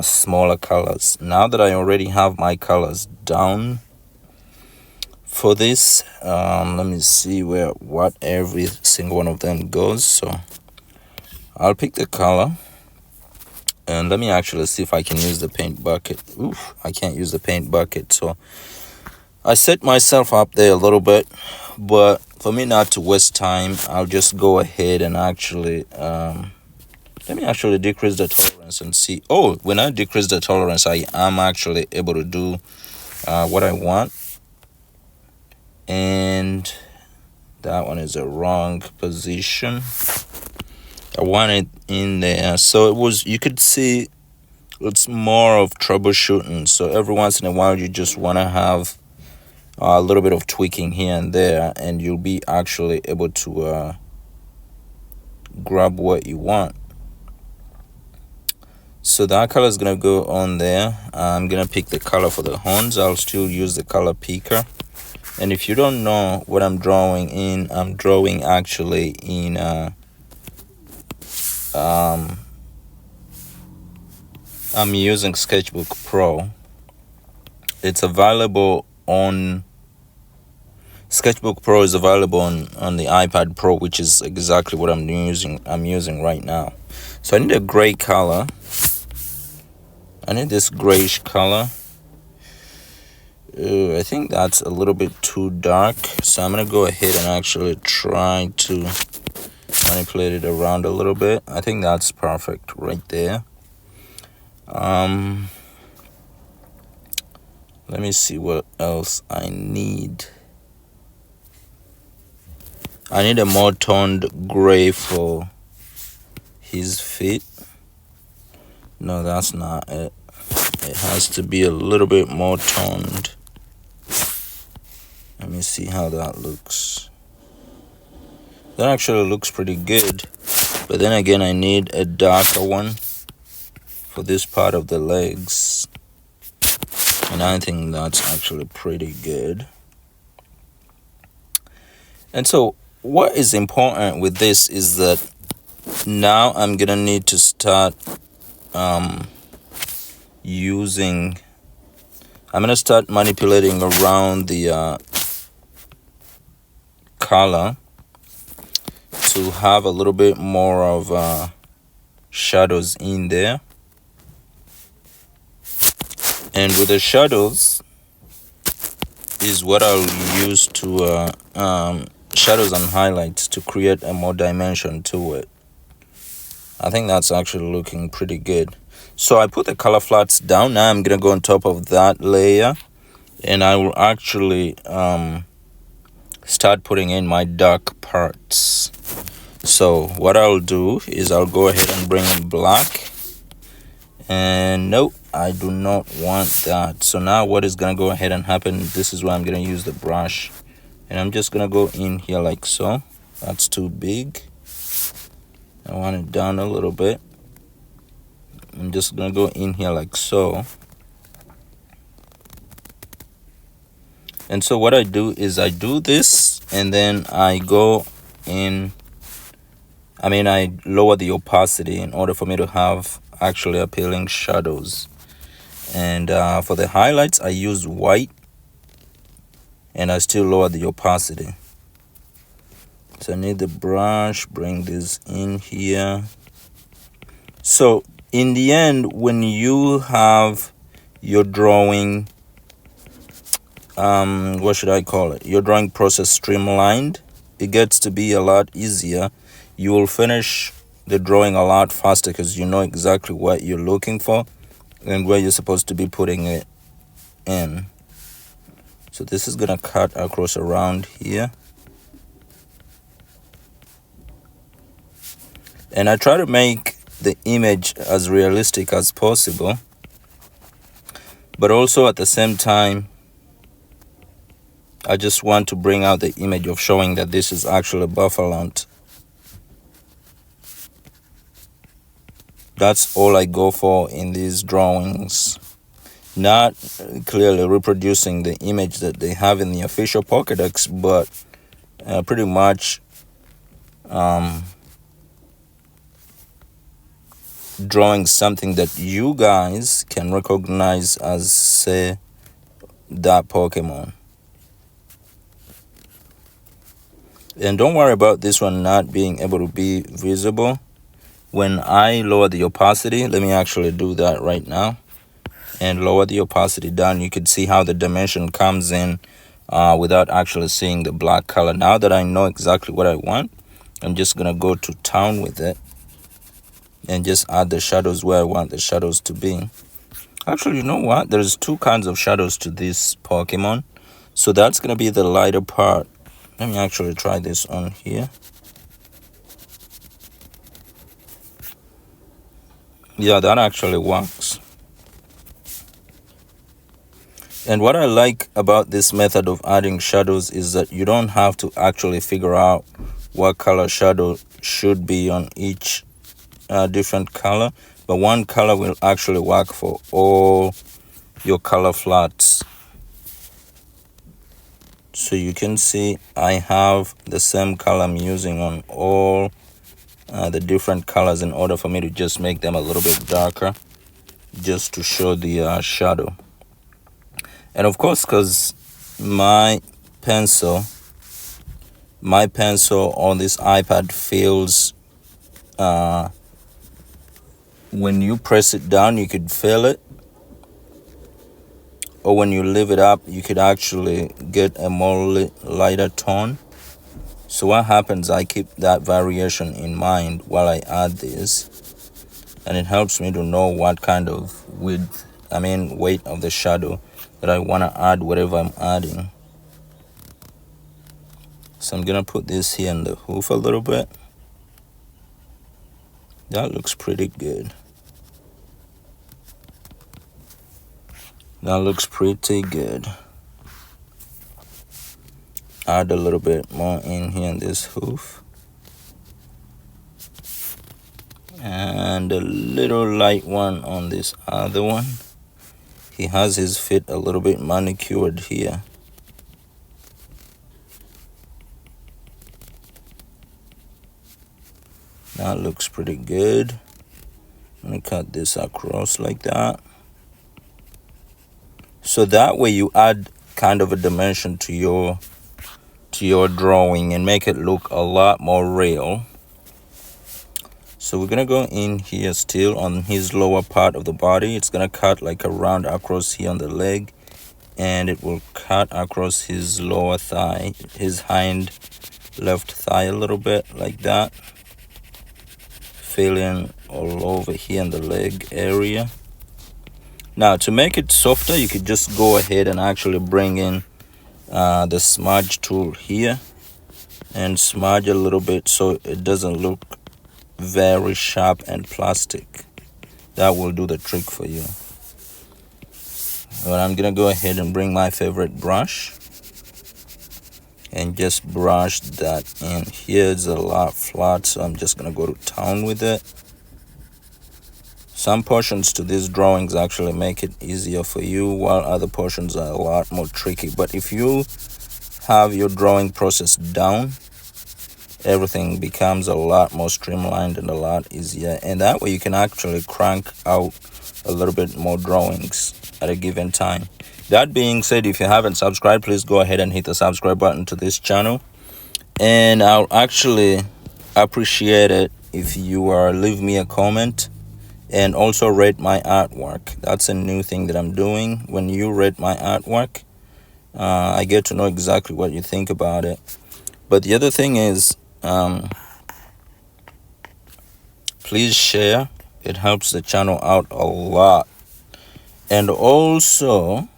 smaller colors. Now that I already have my colors down for this, let me see what every single one of them goes. So I'll pick the color and let me actually see if I can use the paint bucket. Oof, I can't use the paint bucket, so I set myself up there a little bit, but for me not to waste time, I'll just go ahead and actually Let me actually decrease the tolerance and see. Oh, when I decrease the tolerance, I am actually able to do what I want. And that one is a wrong position. I want it in there. So it was, you could see it's more of troubleshooting. So every once in a while, you just want to have a little bit of tweaking here and there, and you'll be actually able to grab what you want. So that color is gonna go on there. I'm gonna pick the color for the horns. I'll still use the color picker. And if you don't know what I'm drawing in, I'm drawing actually in I'm using Sketchbook Pro. It's available on Sketchbook Pro is available on the iPad Pro, which is exactly what I'm using right now. So I need a gray color. I need this grayish color. I think that's a little bit too dark, so I'm gonna go ahead and actually try to manipulate it around a little bit. I think that's perfect right there. Let me see what else I need. I need a more toned gray for his feet. No, that's not it. It has to be a little bit more toned. Let me see how that looks. That actually looks pretty good. But then again, I need a darker one for this part of the legs. And I think that's actually pretty good. And so what is important with this is that now I'm gonna need to start I'm gonna start manipulating around the color to have a little bit more of shadows in there. And with the shadows is what I'll use to shadows and highlights to create a more dimension to it. I think that's actually looking pretty good. So I put the color flats down. Now I'm gonna go on top of that layer, and I will actually start putting in my dark parts. So what I'll do is I'll go ahead and bring in black. And nope, I do not want that. So now what is gonna go ahead and happen, this is where I'm gonna use the brush, and I'm just gonna go in here like so. That's too big. I want it down a little bit. I'm just gonna go in here like so. And so what I do is I do this, and then I go in, I lower the opacity in order for me to have actually appealing shadows. And for the highlights, I use white, and I still lower the opacity. So I need the brush, bring this in here. So in the end, when you have your drawing, what should I call it? Your drawing process streamlined, it gets to be a lot easier. You will finish the drawing a lot faster because you know exactly what you're looking for and where you're supposed to be putting it in. So this is gonna cut across around here. And I try to make the image as realistic as possible, but also at the same time, I just want to bring out the image of showing that this is actually Bouffalant. That's all I go for in these drawings. Not clearly reproducing the image that they have in the official Pokédex, but pretty much drawing something that you guys can recognize as, say, that Pokemon. And don't worry about this one not being able to be visible. When I lower the opacity, let me actually do that right now, and lower the opacity down, you can see how the dimension comes in without actually seeing the black color. Now that I know exactly what I want, I'm just gonna go to town with it. and just add the shadows where I want the shadows to be. Actually, you know what? There's two kinds of shadows to this Pokemon. So that's going to be the lighter part. Let me actually try this on here. Yeah, that actually works. And what I like about this method of adding shadows is that you don't have to actually figure out what color shadow should be on each different color, but one color will actually work for all your color flats. So you can see I have the same color I'm using on all the different colors in order for me to just make them a little bit darker, just to show the shadow. And of course, because my pencil on this iPad feels, when you press it down you could feel it, or when you leave it up you could actually get a more lighter tone. So what happens, I keep that variation in mind while I add this, and it helps me to know what kind of weight of the shadow that I want to add whatever I'm adding. So I'm gonna put this here in the hoof a little bit. That looks pretty good. That looks pretty good. Add a little bit more in here in this hoof. And a little light one on this other one. He has his feet a little bit manicured here. That looks pretty good. I'm gonna cut this across like that. So that way you add kind of a dimension to your drawing and make it look a lot more real. So we're gonna go in here still on his lower part of the body. It's gonna cut like a round across here on the leg, and it will cut across his lower thigh, his hind left thigh a little bit like that, filling all over here in the leg area. Now to make it softer, you could just go ahead and actually bring in the smudge tool here and smudge a little bit so it doesn't look very sharp and plastic. That will do the trick for you. But I'm gonna go ahead and bring my favorite brush and just brush that in. Here it's a lot flat, so I'm just gonna go to town with it. Some portions to these drawings actually make it easier for you, while other portions are a lot more tricky. But if you have your drawing process down, everything becomes a lot more streamlined and a lot easier, and that way you can actually crank out a little bit more drawings at a given time. That being said, if you haven't subscribed, please go ahead and hit the subscribe button to this channel, and I'll actually appreciate it if you leave me a comment and also rate my artwork. That's a new thing that I'm doing. When you rate my artwork, I get to know exactly what you think about it. But the other thing is, please share. It helps the channel out a lot. And also,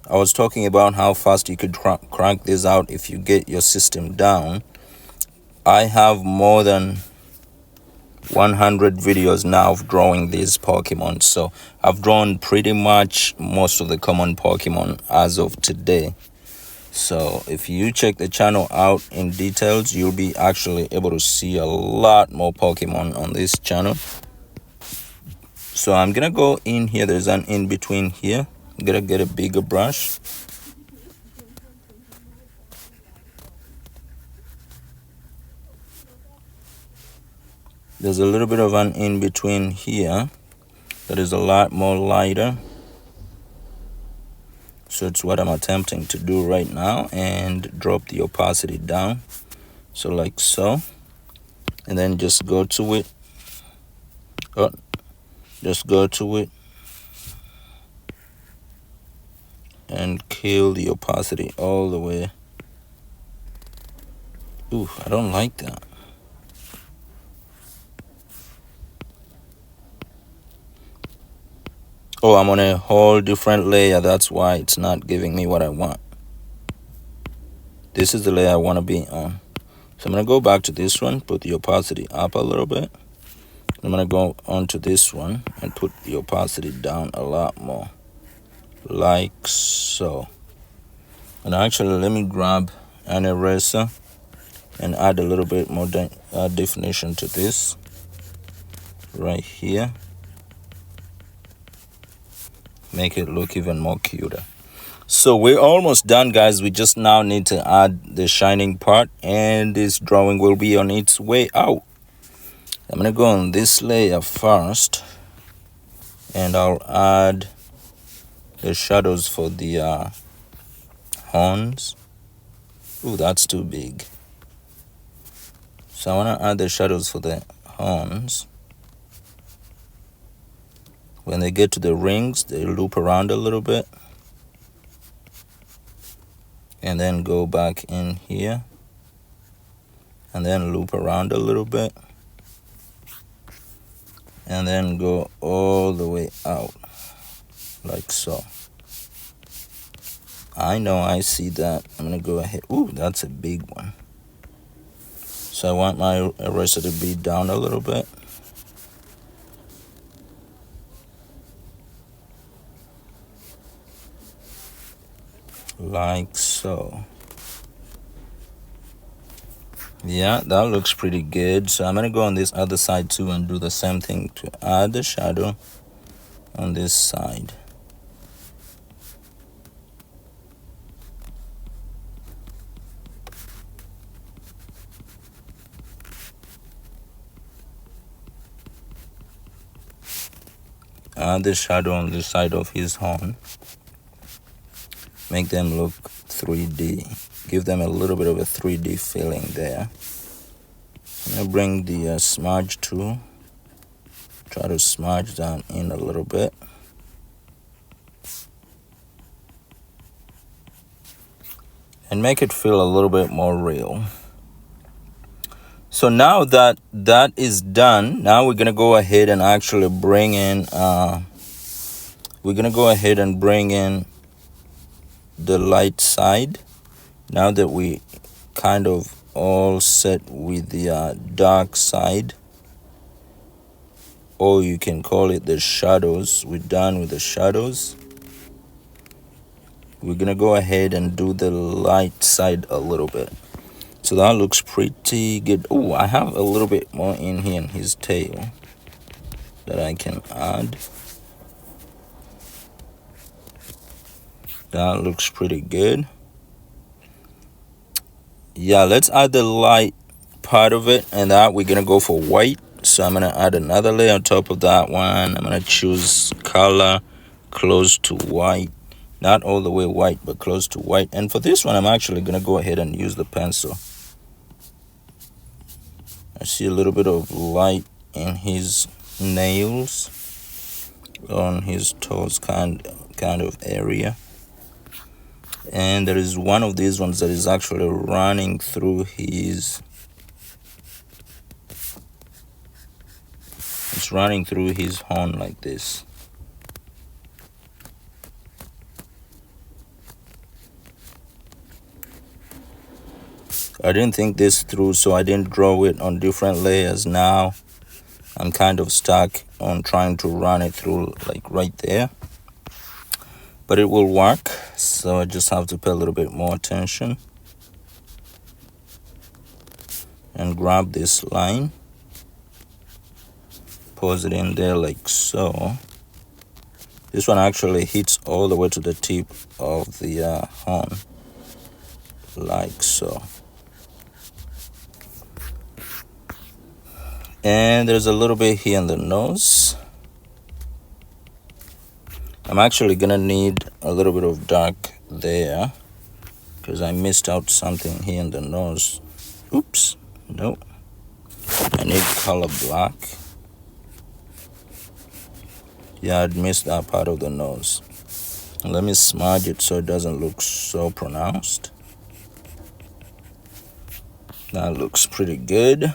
I was talking about how fast you could crank this out if you get your system down. I have more than 100 videos now of drawing these Pokemon, so I've drawn pretty much most of the common Pokemon as of today. So if you check the channel out in details, you'll be actually able to see a lot more Pokemon on this channel. So I'm gonna go in here. There's an in between here. I'm gonna get a bigger brush. There's a little bit of an in between here that is a lot more lighter. So it's what I'm attempting to do right now, and drop the opacity down. So like so. And then just go to it. Just go to it and kill the opacity all the way. Ooh, I don't like that. Oh, I'm on a whole different layer. That's why it's not giving me what I want. This is the layer I want to be on. So I'm going to go back to this one, put the opacity up a little bit. I'm going to go onto this one and put the opacity down a lot more. Like so. And actually, let me grab an eraser and add a little bit more definition to this. Right here. Make it look even more cuter. So we're almost done, guys. We just now need to add the shining part, and this drawing will be on its way out. I'm gonna go on this layer first, and I'll add the shadows for the horns. Ooh, that's too big. So I want to add the shadows for the horns. When they get to the rings, they loop around a little bit. And then go back in here. And then loop around a little bit. And then go all the way out. Like so. I know, I see that. I'm going to go ahead. Ooh, that's a big one. So I want my eraser to be down a little bit. Like so. Yeah, that looks pretty good. So I'm going to go on this other side too and do the same thing to add the shadow on this side. Add the shadow on the side of his horn. Make them look 3D. Give them a little bit of a 3D feeling there. I'm going to bring the smudge tool. Try to smudge down in a little bit. And make it feel a little bit more real. So now that that is done, now we're going to go ahead and actually bring in... the light side. Now that we kind of all set with the dark side, or you can call it the shadows, we're done with the shadows. We're gonna go ahead and do the light side a little bit. So that looks pretty good. Oh, I have a little bit more in here in his tail that I can add. That looks pretty good. Yeah, let's add the light part of it, and that we're gonna go for white. So I'm gonna add another layer on top of that one. I'm gonna choose color close to white, not all the way white, but close to white. And for this one, I'm actually gonna go ahead and use the pencil. I see a little bit of light in his nails, on his toes kind of area. And there is one of these ones that is actually running through his... It's running through his horn like this. I didn't think this through, so I didn't draw it on different layers. Now I'm kind of stuck on trying to run it through like right there. But it will work, so I just have to pay a little bit more attention. And grab this line. Pose it in there like so. This one actually hits all the way to the tip of the horn. Like so. And there's a little bit here in the nose. I'm actually gonna need a little bit of dark there because I missed out something here in the nose. Oops, no. I need color black. Yeah, I'd missed that part of the nose. Let me smudge it so it doesn't look so pronounced. That looks pretty good.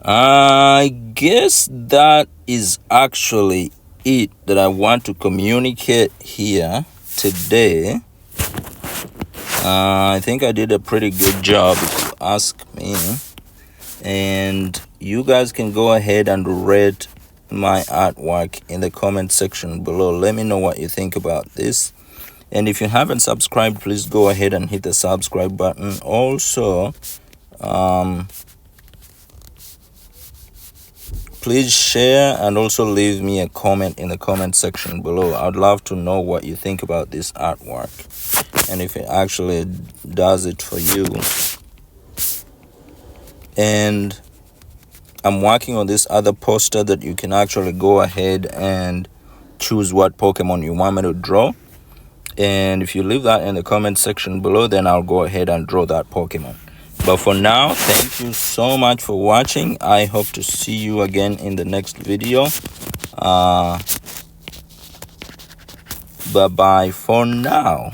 I guess that is actually it that I want to communicate here today. I think I did a pretty good job, if you ask me. And you guys can go ahead and rate my artwork in the comment section below. Let me know what you think about this. And if you haven't subscribed, please go ahead and hit the subscribe button. Also, please share and also leave me a comment in the comment section below. I'd love to know what you think about this artwork and if it actually does it for you. And I'm working on this other poster that you can actually go ahead and choose what Pokemon you want me to draw. And if you leave that in the comment section below, then I'll go ahead and draw that Pokemon. But for now, thank you so much for watching. I hope to see you again in the next video. Bye-bye for now.